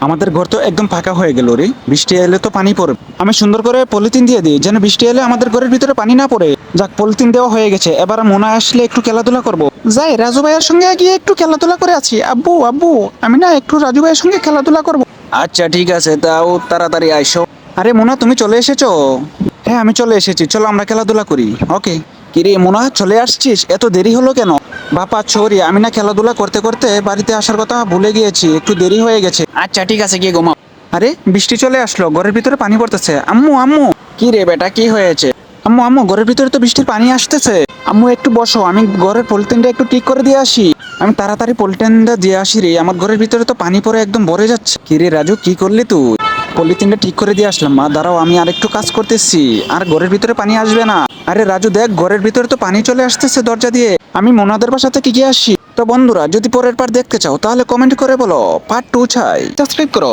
আমাদের ঘর তো একদম ফাঁকা হয়ে গেল রে, বৃষ্টি এলে তো পানি পড়বে। আমি সুন্দর করে পলিথিন দিয়ে দিই যেন বৃষ্টি এলে আমাদের ঘরের ভিতরে পানি না পড়ে। যাক, পলিথিন দেওয়া হয়ে গেছে, এবার মনে আসলে একটু খেলাধুলা করব। যাই রাজু ভাইয়ের সঙ্গে গিয়ে একটু খেলাধুলা করে আছি। আব্বু আব্বু, আমি না একটু রাজু ভাইয়ের সঙ্গে খেলাধুলা করব। আচ্ছা ঠিক আছে, তাও তাড়াতাড়ি আইসো। আরে মোনা, তুমি চলে এসেছো? হ্যাঁ আমি চলে এসেছি, চলো আমরা খেলাধুলা করি। ওকে। কিরে মোনা, চলে আসছিস? এত দেরি হলো কেন? বাপা সরি, আমি না খেলাধুলা করতে করতে বাড়িতে আসার কথা ভুলে গিয়েছি, একটু দেরি হয়ে গেছে। আচ্ছা ঠিক আছে, গিয়ে ঘুমাও। আরে বৃষ্টি চলে আসলো, ঘরের ভিতরে পানি পড়তেছে। আম্মু আম্মু। কি রে বেটা, কি হয়েছে? আম্মু আম্মু, ঘরের ভিতরে তো বৃষ্টির পানি আসতেছে। আম্মু একটু বসো, আমি ঘরের পলিথিনটা একটু ঠিক করে দিয়ে আসি। আমি তাড়াতাড়ি পলিথিনটা দিয়ে আসি রে, আমার ঘরের ভিতরে তো পানি পড়ে একদম ভরে যাচ্ছে। কি রে রাজু, কি করলি তুই? পলিথিনটা ঠিক করে দিয়ে আসলাম মা, দাঁড়াও আমি আরেকটু কাজ করতেছি। আর ঘরের ভিতরে পানি আসবে না। আরে রাজু দেখ, ঘরের ভিতরে তো পানি চলে আসতেছে দরজা দিয়ে। আমি মোনাদের বাসা থেকে গিয়ে আসি। তো বন্ধুরা, যদি পরের পার্ট দেখতে চাও তাহলে কমেন্ট করে বলো, পার্ট 2 চাই। সাবস্ক্রাইব করো।